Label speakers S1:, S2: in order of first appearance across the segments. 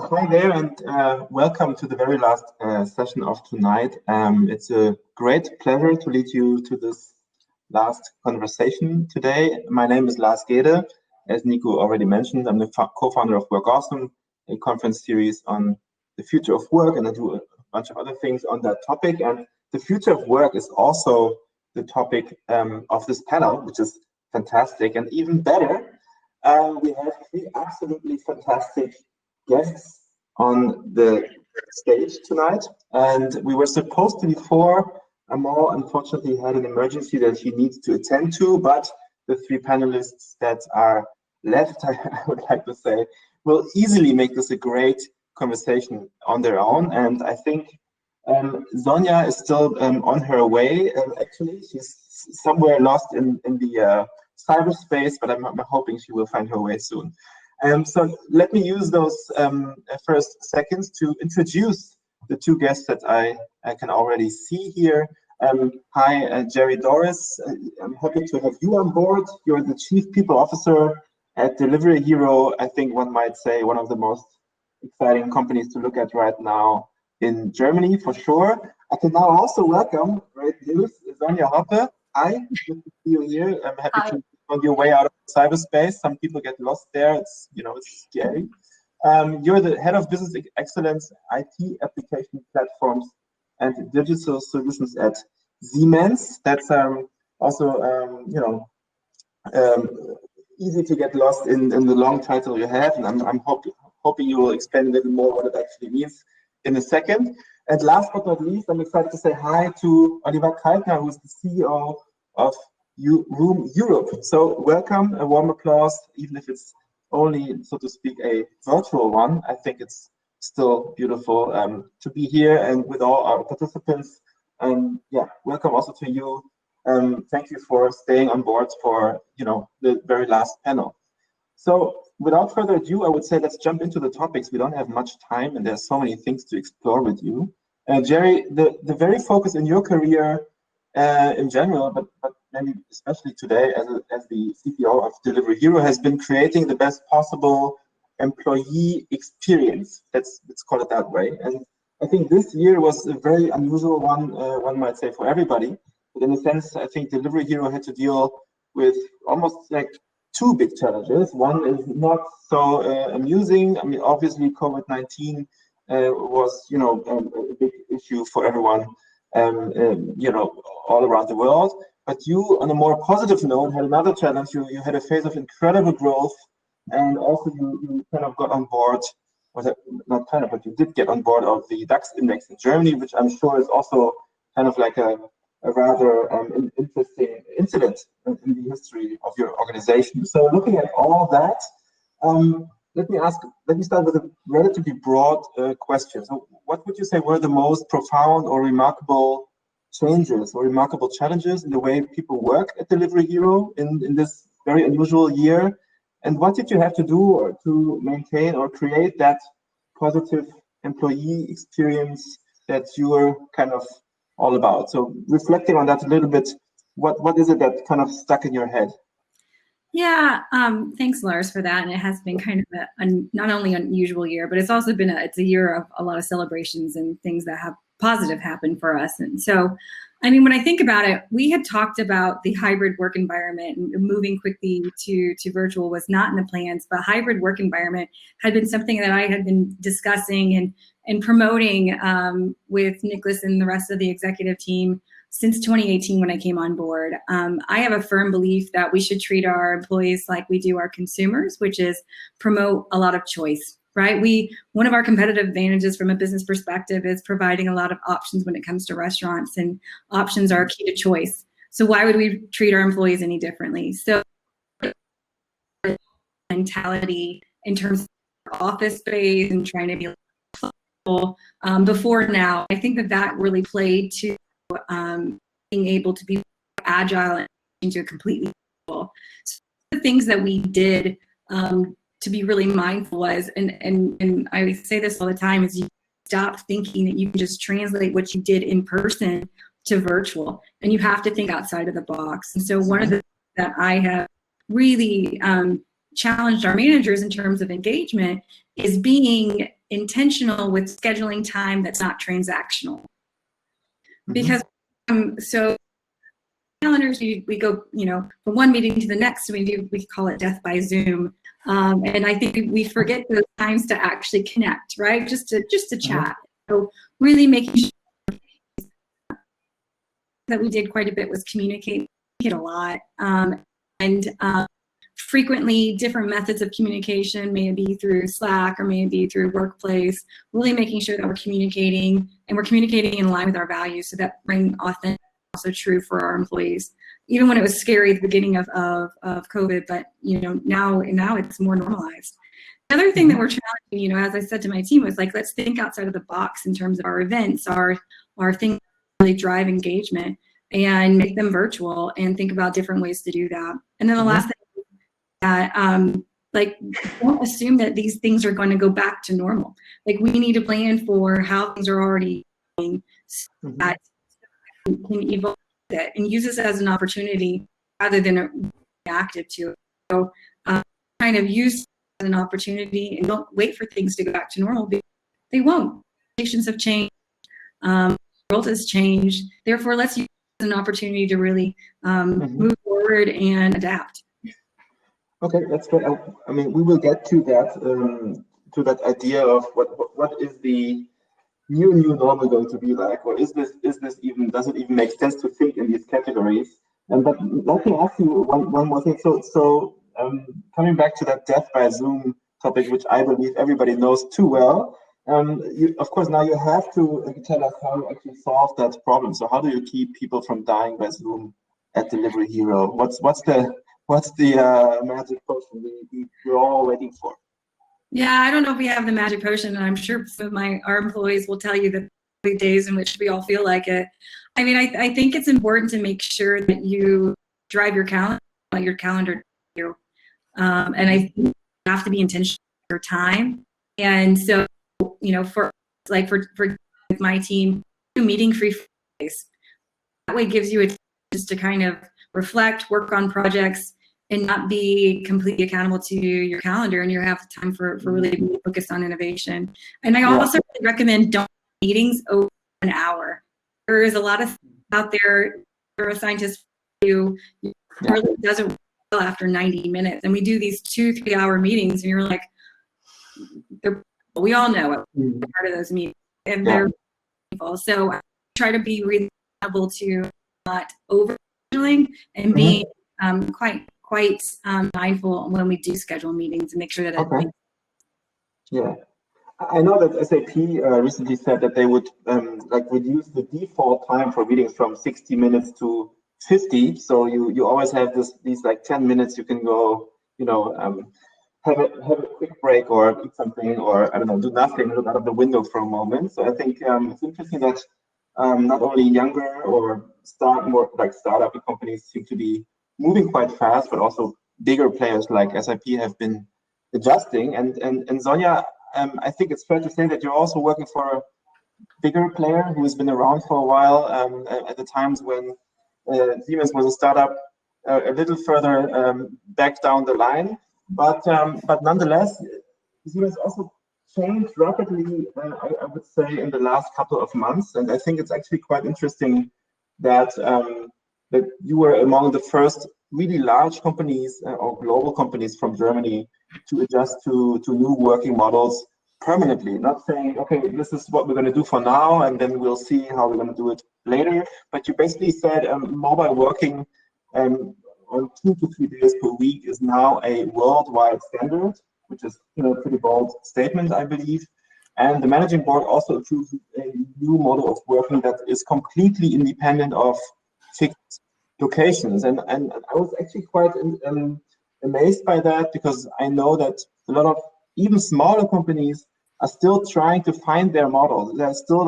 S1: hi there, and welcome to the very last session of tonight. It's a great pleasure to lead you to this last conversation today. My name is Lars Gaede. As Nico already mentioned, I'm the co-founder of Work Awesome, a conference series on the future of work, and I do a bunch of other things on that topic. And the future of work is also the topic of this panel, which is fantastic. And even better, we have three absolutely fantastic guests on the stage tonight, and we were supposed to be four. Amol unfortunately had an emergency that he needs to attend to, but the three panelists that are left, I would like to say, will easily make this a great conversation on their own. And I think Sonja is still on her way. Actually, she's somewhere lost in the cyberspace, but I'm hoping she will find her way soon. So let me use those first seconds to introduce the two guests that I can already see here. Hi, Jeri, Doris. I'm happy to have you on board. You're the Chief People Officer at Delivery Hero. I think one might say one of the most exciting companies to look at right now in Germany, for sure. I can now also welcome, great news, Sonja Hoppe. Hi, good to see you here. I'm happy to on your way out of cyberspace. Some people get lost there. It's scary. You're the head of business excellence, IT application platforms, and digital solutions at Siemens. That's also easy to get lost in the long title you have, and I'm hoping you will explain a little more what it actually means in a second. And last but not least, I'm excited to say hi to Oliver Kaltner, who's the CEO of Room Europe. So welcome, a warm applause, even if it's only, so to speak, a virtual one. I think it's still beautiful to be here and with all our participants. Yeah, welcome also to you. Thank you for staying on board for the very last panel. So without further ado, I would say let's jump into the topics. We don't have much time, and there's so many things to explore with you. Jeri, the very focus in your career in general, but maybe especially today as the CPO of Delivery Hero, has been creating the best possible employee experience. Let's call it that way. And I think this year was a very unusual one, one might say, for everybody. But in a sense, I think Delivery Hero had to deal with almost like two big challenges. One is not so amusing. I mean, obviously, COVID-19 was, a big issue for everyone, all around the world. But you, on a more positive note, had another challenge. You had a phase of incredible growth, and also you kind of got on board, not kind of, but you did get on board of the DAX index in Germany, which I'm sure is also kind of like a rather interesting incident in the history of your organization. So looking at all that, let me start with a relatively broad question. So what would you say were the most profound or remarkable changes or remarkable challenges in the way people work at Delivery Hero in this very unusual year? And what did you have to do to maintain or create that positive employee experience that you're kind of all about? So reflecting on that a little bit, what is it that kind of stuck in your head?
S2: Yeah, thanks, Lars, for that. And it has been kind of not only an unusual year, but it's also been it's a year of a lot of celebrations and things that have positive happen for us. And so, I mean, when I think about it, we had talked about the hybrid work environment, and moving quickly to virtual was not in the plans, but hybrid work environment had been something that I had been discussing and promoting with Nicholas and the rest of the executive team since 2018 when I came on board. I have a firm belief that we should treat our employees like we do our consumers, which is promote a lot of choice, right? One of our competitive advantages from a business perspective is providing a lot of options when it comes to restaurants, and options are key to choice. So why would we treat our employees any differently? So mentality in terms of office space and trying to be flexible before now, I think that really played to being able to be agile and into a completely so the things that we did to be really mindful was, and I say this all the time, is you stop thinking that you can just translate what you did in person to virtual, and you have to think outside of the box. And so one of the things that I have really challenged our managers in terms of engagement is being intentional with scheduling time that's not transactional. Because so calendars, we go, from one meeting to the next. We call it death by Zoom, and I think we forget those times to actually connect, right? Just to chat. So really making sure that we did quite a bit was communicate a lot, and frequently different methods of communication, may it be through Slack or may it be through Workplace. Really making sure that we're communicating, and we're communicating in line with our values, so that bring authentic. Also true for our employees, even when it was scary at the beginning of COVID, but now it's more normalized. The other thing that we're challenging, as I said to my team, was like, let's think outside of the box in terms of our events, our things that really drive engagement, and make them virtual, and think about different ways to do that. And then the last thing that don't assume that these things are going to go back to normal. Like, we need to plan for how things are already going, so that can evolve it and use this as an opportunity rather than reactive to it. So kind of use it as an opportunity, and don't wait for things to go back to normal, because they won't. Situations have changed. The world has changed. Therefore, let's use it as an opportunity to really move forward and adapt.
S1: Okay, that's great. I mean, we will get to that idea of what is the new normal going to be like, or is this even, does it even make sense to think in these categories? But let me ask you one more thing. So coming back to that death by Zoom topic, which I believe everybody knows too well, of course now you have to tell us how you actually solve that problem. So how do you keep people from dying by Zoom at Delivery Hero? What's the magic potion we're all waiting for?
S2: Yeah, I don't know if we have the magic potion, and I'm sure some of our employees will tell you that the days in which we all feel like it. I mean, I think it's important to make sure that you drive your calendar to you. And I think you have to be intentional with your time. And so, for my team, meeting-free days. That way gives you a chance just to kind of reflect, work on projects, and not be completely accountable to your calendar, and you have time for really being focused on innovation. And I also really recommend don't meetings over an hour. There is a lot of out there, neuroscientists who really doesn't work well after 90 minutes. And we do these 2-3 hour meetings, and you're like, we all know it, part of those meetings, and they're painful. So I try to be reasonable to not over-scheduling, and be quite mindful when we do schedule meetings, and make sure that
S1: I know that SAP recently said that they would reduce the default time for meetings from 60 minutes to 50. So you always have these 10 minutes you can go, have a quick break, or eat something, or I don't know, do nothing, look out of the window for a moment. So I think it's interesting that not only younger or startup companies seem to be moving quite fast, but also bigger players like SAP have been adjusting. And Sonja, I think it's fair to say that you're also working for a bigger player who has been around for a while, at the times when Siemens was a startup a little further back down the line. But nonetheless, Siemens also changed rapidly, I would say, in the last couple of months. And I think it's actually quite interesting that that you were among the first really large companies or global companies from Germany to adjust to new working models permanently, not saying, okay, this is what we're going to do for now, and then we'll see how we're going to do it later. But you basically said mobile working on 2 to 3 days per week is now a worldwide standard, which is a pretty bold statement, I believe. And the managing board also approved a new model of working that is completely independent of fixed locations. And I was actually quite amazed by that, because I know that a lot of even smaller companies are still trying to find their model. They're still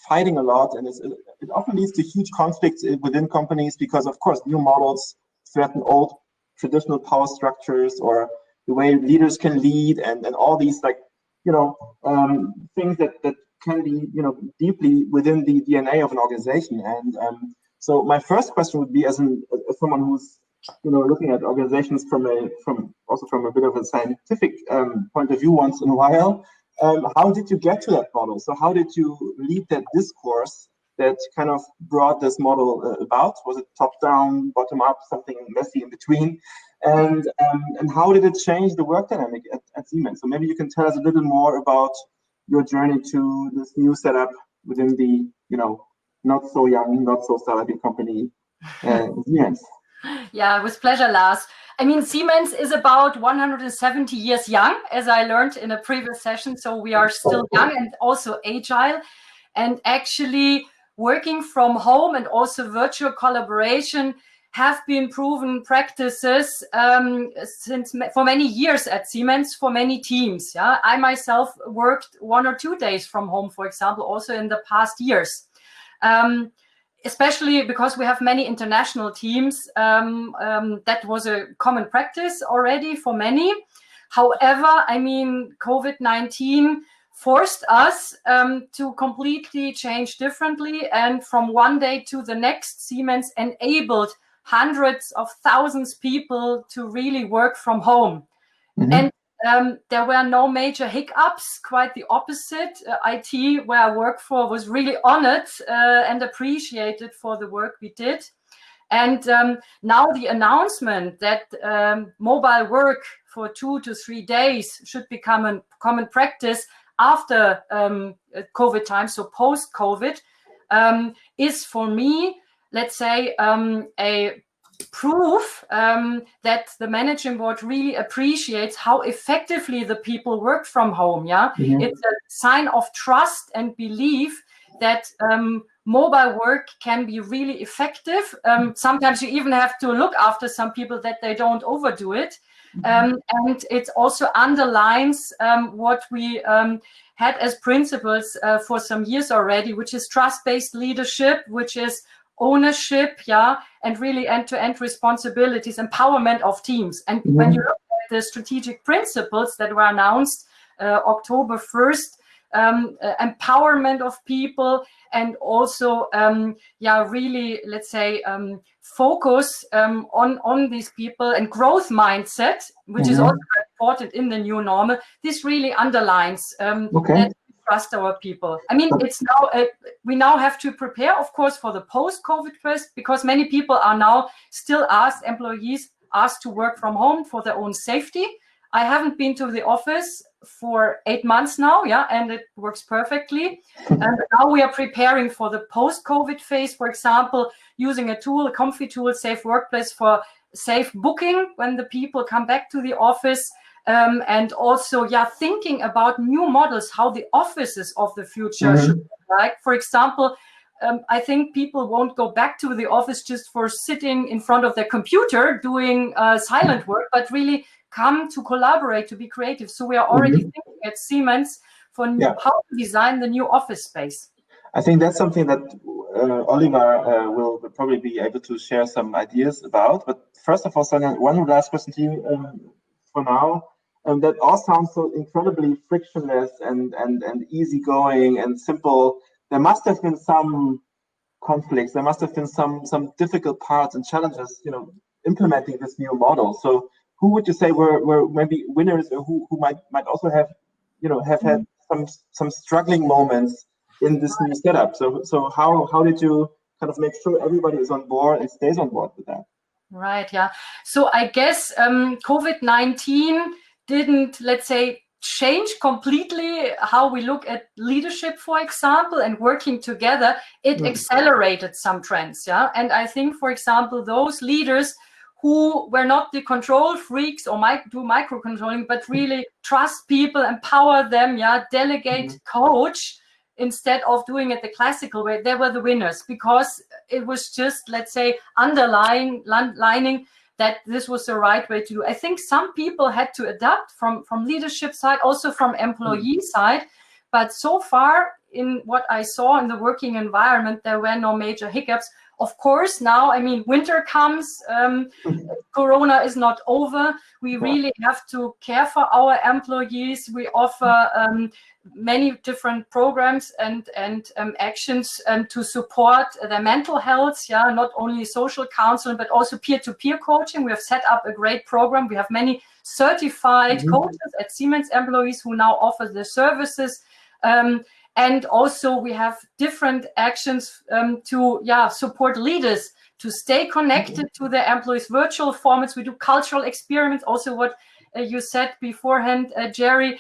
S1: fighting a lot, and it often leads to huge conflicts within companies, because of course new models threaten old traditional power structures, or the way leaders can lead, and all these things that can be deeply within the DNA of an organization. And so my first question would be, as someone who's looking at organizations from a bit of a scientific point of view once in a while, how did you get to that model? So how did you lead that discourse that kind of brought this model about? Was it top-down, bottom-up, something messy in between? And how did it change the work dynamic at Siemens? So maybe you can tell us a little more about your journey to this new setup within the, not so young, not so startup company, Siemens.
S3: Yeah, with pleasure, Lars. I mean, Siemens is about 170 years young, as I learned in a previous session. So we are still young and also agile, and actually working from home and also virtual collaboration have been proven practices for many years at Siemens for many teams. Yeah, I myself worked 1 or 2 days from home, for example, also in the past years. Especially because we have many international teams, that was a common practice already for many. However, I mean, COVID-19 forced us to completely change differently. And from one day to the next, Siemens enabled hundreds of thousands of people to really work from home. And there were no major hiccups, quite the opposite. IT, where I work for, was really honored and appreciated for the work we did. And now the announcement that mobile work for 2 to 3 days should become a common practice after COVID time, so post-COVID, is for me, let's say, a proof that the managing board really appreciates how effectively the people work from home. Yeah, it's a sign of trust and belief that mobile work can be really effective. Sometimes you even have to look after some people that they don't overdo it. And it also underlines what we had as principles for some years already, which is trust-based leadership, which is ownership, and really end-to-end responsibilities, empowerment of teams. And when you look at the strategic principles that were announced October 1st, empowerment of people, and also really, let's say, focus on these people and growth mindset, which is also important in the new normal. This really underlines that we trust our people. I mean, it's now we now have to prepare, of course, for the post-COVID phase, because many people are now still employees asked to work from home for their own safety. I haven't been to the office for 8 months now, and it works perfectly. And now we are preparing for the post-COVID phase, for example, using a tool, a comfy tool, Safe Workplace, for safe booking when the people come back to the office. And also, thinking about new models, how the offices of the future should look like. For example, I think people won't go back to the office just for sitting in front of their computer doing silent work, but really come to collaborate, to be creative. So we are already thinking at Siemens for how to design the new office space.
S1: I think that's something that Oliver will probably be able to share some ideas about. But first of all, Sonja, one last question to you for now. That all sounds so incredibly frictionless and easygoing and simple. There must have been some conflicts. There must have been some difficult parts and challenges, implementing this new model. So who would you say were maybe winners, or who might also have, have had some struggling moments in this new setup? So how did you kind of make sure everybody is on board and stays on board with that?
S3: Right. Yeah. So I guess COVID-19 didn't, let's say, change completely how we look at leadership, for example, and working together. It accelerated some trends. And I think, for example, those leaders who were not the control freaks or might do micro-controlling, but really trust people, empower them, delegate, coach, instead of doing it the classical way, they were the winners, because it was just, let's say, underlining that this was the right way to do. I think some people had to adapt from leadership side, also from employee side, but so far in what I saw in the working environment, there were no major hiccups. Of course, now, I mean, winter comes, Corona is not over. We really have to care for our employees. We offer many different programs and actions to support their mental health. Yeah, not only social counseling, but also peer-to-peer coaching. We have set up a great program. We have many certified coaches at Siemens employees who now offer the services. And also we have different actions to support leaders to stay connected to their employees, virtual formats. We do cultural experiments, also what you said beforehand, Jeri.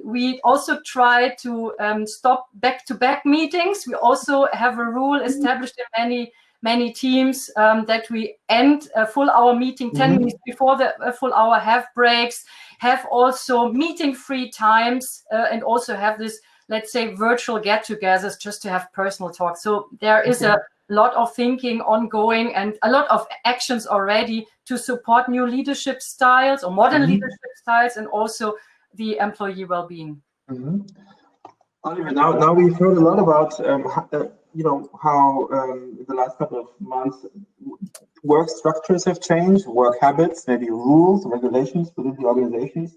S3: We also try to stop back-to-back meetings. We also have a rule established in many teams that we end a full hour meeting 10 minutes before the full hour, have breaks, have also meeting-free times, and also have this, let's say, virtual get-togethers just to have personal talk. So there is a lot of thinking ongoing and a lot of actions already to support new leadership styles or modern leadership styles, and also the employee well-being.
S1: Oliver, now we've heard a lot about how in the last couple of months work structures have changed, work habits, maybe rules, regulations within the organizations.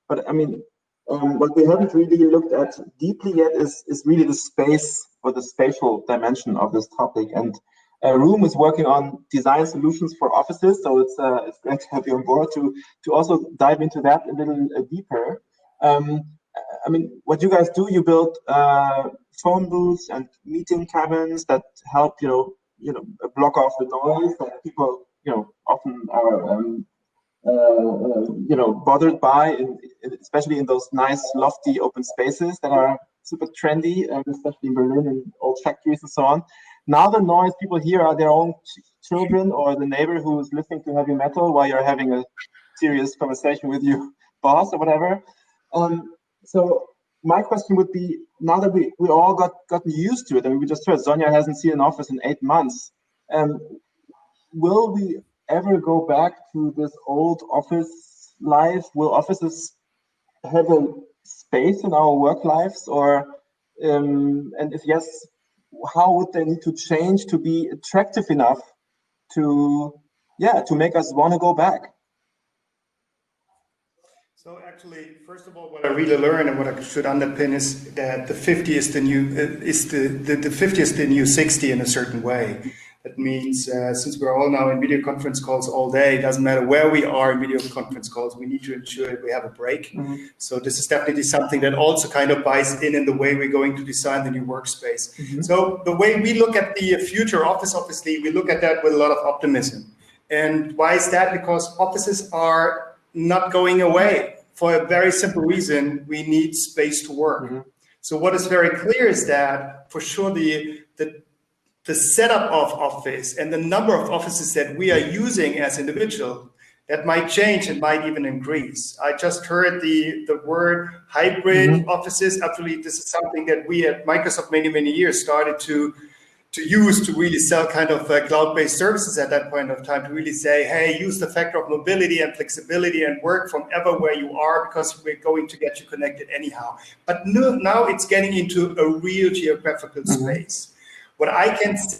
S1: But I mean, what we haven't really looked at deeply yet is really the space or the spatial dimension of this topic. And Room is working on design solutions for offices, so it's great to have you on board to also dive into that a little deeper. I mean, what you guys do, you build phone booths and meeting cabins that help block off the noise that people often are bothered by, especially in those nice lofty open spaces that are super trendy, especially in Berlin and old factories and so on. Now the noise people hear are their own children or the neighbor who's listening to heavy metal while you're having a serious conversation with your boss or whatever. So my question would be, now that we all gotten used to it, I mean, we just heard Sonja hasn't seen an office in 8 months. Will we ever go back to this old office life? Will offices have a space in our work lives, or and if yes, how would they need to change to be attractive enough to make us want to go back?
S4: So actually, first of all, what I really learned and what I should underpin is that the 50 is the new 60 in a certain way. That means since we're all now in video conference calls all day, it doesn't matter where we are in video conference calls, we need to ensure that we have a break. So this is definitely something that also kind of buys in the way we're going to design the new workspace. So the way we look at the future office, obviously, we look at that with a lot of optimism. And why is that? Because offices are not going away for a very simple reason. We need space to work. So what is very clear is that for sure the setup of office and the number of offices that we are using as individuals, that might change and might even increase. I just heard the word hybrid offices. Actually, this is something that we at Microsoft many years started to use to really sell kind of cloud-based services at that point of time, to really say, hey, use the factor of mobility and flexibility and work from ever where you are, because we're going to get you connected anyhow. But now it's getting into a real geographical space. What I can see,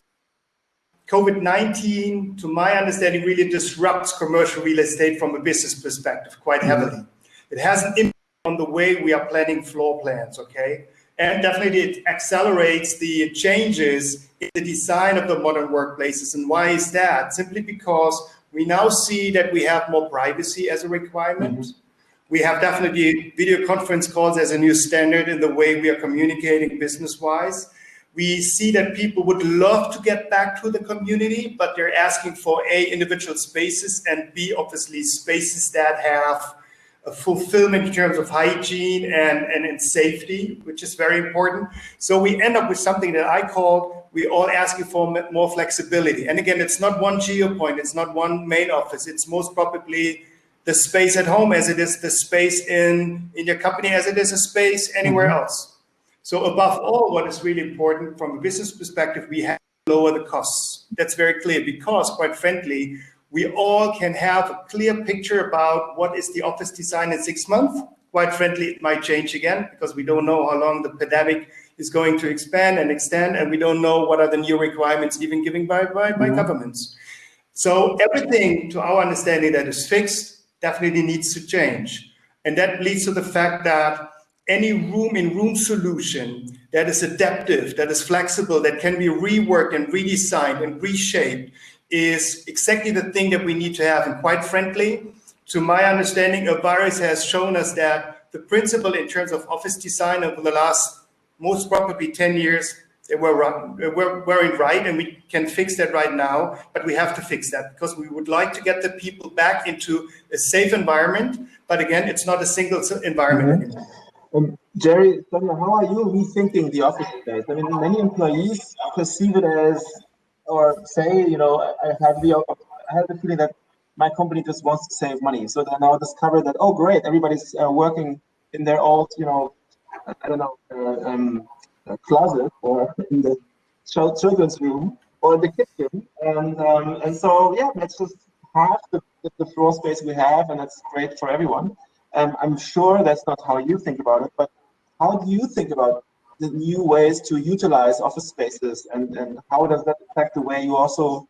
S4: COVID-19, to my understanding, really disrupts commercial real estate from a business perspective quite heavily. It has an impact on the way we are planning floor plans, okay? And definitely it accelerates the changes in the design of the modern workplaces. And why is that? Simply because we now see that we have more privacy as a requirement. We have definitely video conference calls as a new standard in the way we are communicating business-wise. We see that people would love to get back to the community, but they're asking for A, individual spaces, and B, obviously spaces that have a fulfillment in terms of hygiene and safety, which is very important. So we end up with something that I call, we all asking for more flexibility. And again, it's not one geo point, it's not one main office, it's most probably the space at home as it is the space in your company, as it is a space anywhere else. So above all, what is really important from a business perspective, we have to lower the costs. That's very clear, because quite frankly, we all can have a clear picture about what is the office design in 6 months. Quite frankly, it might change again, because we don't know how long the pandemic is going to expand and extend, and we don't know what are the new requirements even given by governments. So everything, to our understanding, that is fixed definitely needs to change. And that leads to the fact that any room-in-room solution that is adaptive, that is flexible, that can be reworked and redesigned and reshaped is exactly the thing that we need to have. And quite frankly, to my understanding, Doris has shown us that the principle in terms of office design over the last most probably 10 years, they were right, and we can fix that right now, but we have to fix that because we would like to get the people back into a safe environment. But again, it's not a single environment anymore.
S1: Jeri, Sonja, how are you rethinking the office space? I mean, many employees perceive it as, or say, you know, I have the feeling that my company just wants to save money. So they now discover that, oh, great, everybody's working in their old, you know, I don't know, closet or in the children's room or in the kitchen. And so, yeah, let's just have the floor space we have, and that's great for everyone. I'm sure that's not how you think about it, but how do you think about the new ways to utilize office spaces, and how does that affect the way you also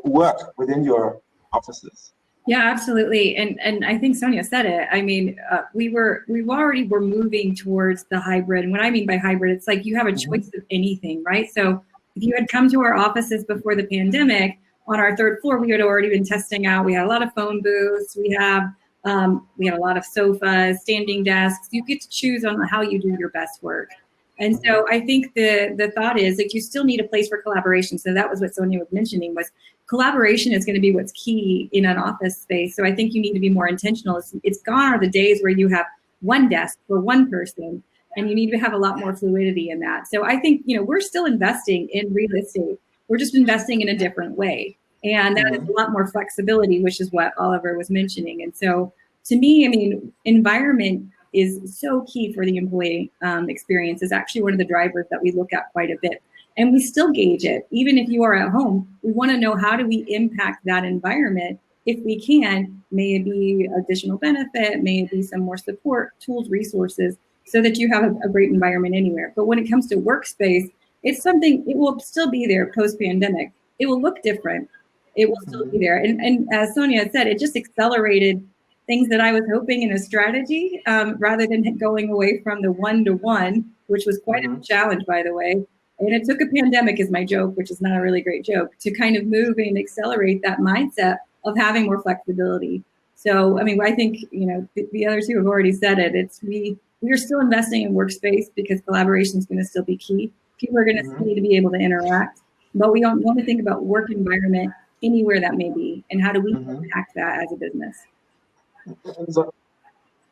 S1: work within your offices?
S2: Yeah, absolutely. And I think Sonja said it. I mean, we already were moving towards the hybrid. And what I mean by hybrid, it's like you have a choice of anything, right? So if you had come to our offices before the pandemic, on our third floor, we had already been testing out. We had a lot of phone booths. We had a lot of sofas, standing desks. You get to choose on how you do your best work. And so I think the thought is like you still need a place for collaboration. So that was what Sonja was mentioning, was collaboration is going to be what's key in an office space. So I think you need to be more intentional. It's gone are the days where you have one desk for one person, and you need to have a lot more fluidity in that. So I think, you know, we're still investing in real estate. We're just investing in a different way. And that is a lot more flexibility, which is what Oliver was mentioning. And so to me, I mean, environment is so key for the employee experience. Is actually one of the drivers that we look at quite a bit. And we still gauge it. Even if you are at home, we want to know, how do we impact that environment? If we can, may it be additional benefit, may it be some more support, tools, resources, so that you have a great environment anywhere. But when it comes to workspace, it's something, it will still be there post-pandemic. It will look different. It will still be there. And as Sonja said, it just accelerated things that I was hoping in a strategy, rather than going away from the one-to-one, which was quite a challenge, by the way. And it took a pandemic, is my joke, which is not a really great joke, to kind of move and accelerate that mindset of having more flexibility. So, I mean, I think, you know, the other two have already said it. It's we are still investing in workspace because collaboration is going to still be key. People are going to need to be able to interact, but we don't want to think about work environment anywhere that may be, and how do we impact that as a business.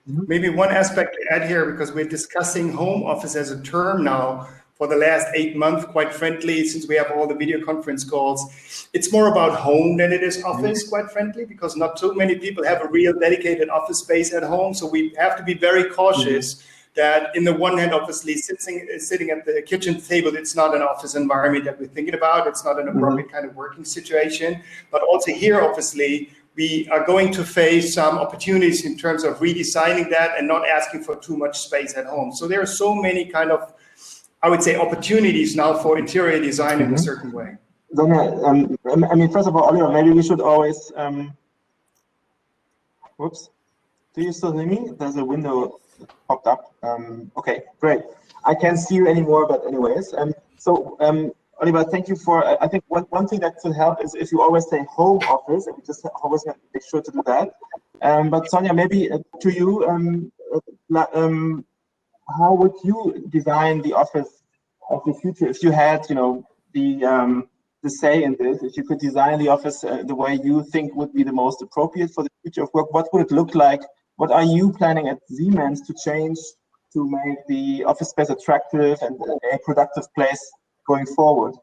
S4: Maybe one aspect to add here, because we're discussing home office as a term now for the last 8 months, quite frankly, since we have all the video conference calls. It's more about home than it is office, quite frankly, because not too many people have a real dedicated office space at home. So we have to be very cautious that, in the one hand, obviously sitting at the kitchen table, it's not an office environment that we're thinking about. It's not an appropriate kind of working situation. But also here, obviously, we are going to face some opportunities in terms of redesigning that and not asking for too much space at home. So there are so many kind of, I would say, opportunities now for interior design in a certain way.
S1: Sonja, I mean, first of all, Oliver, maybe we should always, whoops, do you still hear me? There's a window popped up. Okay, great. I can't see you anymore, but anyways. Oliver, thank you for, I think one thing that could help is if you always say home office, and we just always have to make sure to do that. But Sonja, maybe to you, how would you design the office of the future if you had, you know, the say in this? If you could design the office the way you think would be the most appropriate for the future of work, what would it look like? What are you planning at Siemens to change to make the office space attractive and a productive place going forward?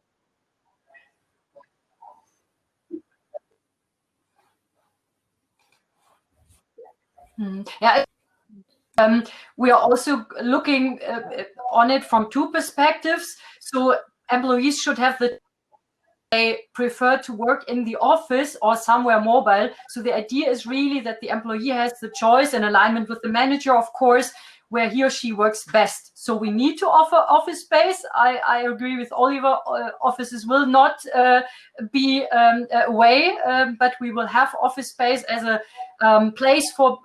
S3: Yeah. We are also looking on it from two perspectives. So employees should have they prefer to work in the office or somewhere mobile. So the idea is really that the employee has the choice, in alignment with the manager, of course, where he or she works best. So we need to offer office space. I agree with Oliver. Offices will not be away, but we will have office space as a place for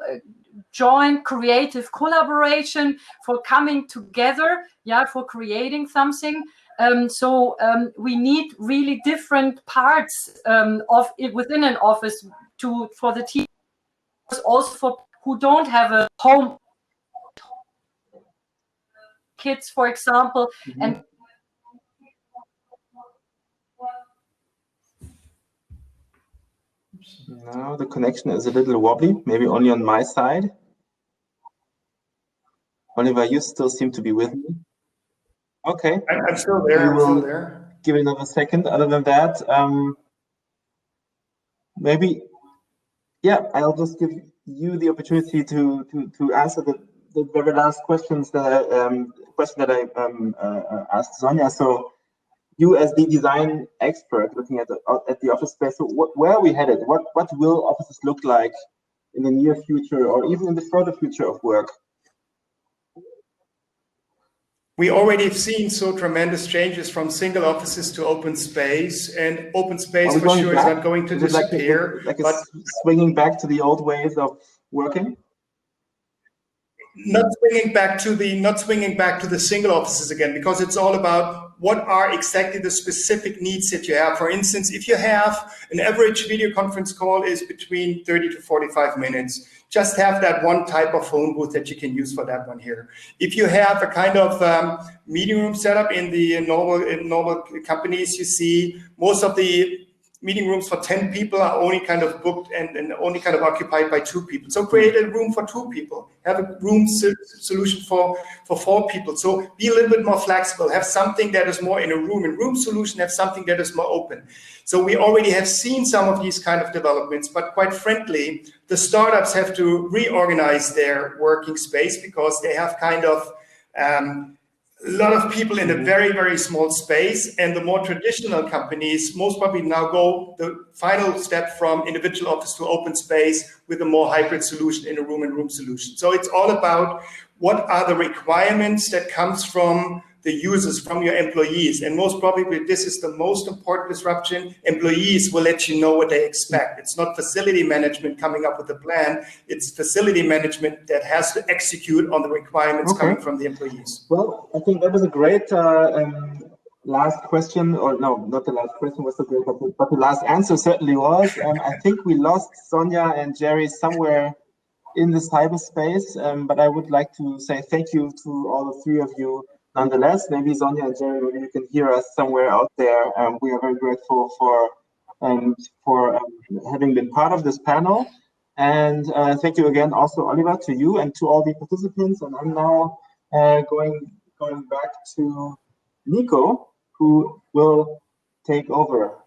S3: joint creative collaboration, for coming together, for creating something. So we need really different parts of it within an office for the team, also for who don't have a home, kids, for example. And
S1: now the connection is a little wobbly, maybe only on my side. Oliver, you still seem to be with me. Okay.
S4: I'm still there. I'm still there.
S1: Give it another second. Other than that, maybe, I'll just give you the opportunity to answer the very last questions that I asked Sonja. So, you as the design expert looking at the office space, so where are we headed? What will offices look like in the near future, or even in the further future of work?
S4: We already have seen so tremendous changes from single offices to open space, and open space for sure is not going to disappear.
S1: Like swinging back to the old ways of working?
S4: Not swinging back to the single offices again, because it's all about what are exactly the specific needs that you have. For instance, if you have an average video conference call is between 30 to 45 minutes, just have that one type of phone booth that you can use for that one here. If you have a kind of meeting room setup in the normal companies, you see most of the meeting rooms for 10 people are only kind of booked and only kind of occupied by 2 people. So create a room for 2 people, have a room solution for 4 people. So be a little bit more flexible, have something that is more in a room solution, have something that is more open. So we already have seen some of these kind of developments, but quite frankly, the startups have to reorganize their working space because they have kind of a lot of people in a very, very small space, and the more traditional companies most probably now go the final step from individual office to open space with a more hybrid solution in a room solution. So it's all about what are the requirements that comes from the users, from your employees. And most probably this is the most important disruption. Employees will let you know what they expect. It's not facility management coming up with a plan. It's facility management that has to execute on the requirements coming from the employees.
S1: Well, I think that was a great last question, or no, not the last question was so great, but the last answer certainly was. I think we lost Sonja and Jeri somewhere in the cyberspace, but I would like to say thank you to all the 3 of you. Nonetheless, maybe Sonja and Jeri, maybe you can hear us somewhere out there. We are very grateful for having been part of this panel. And thank you again also, Oliver, to you and to all the participants. And I'm now going back to Nico, who will take over.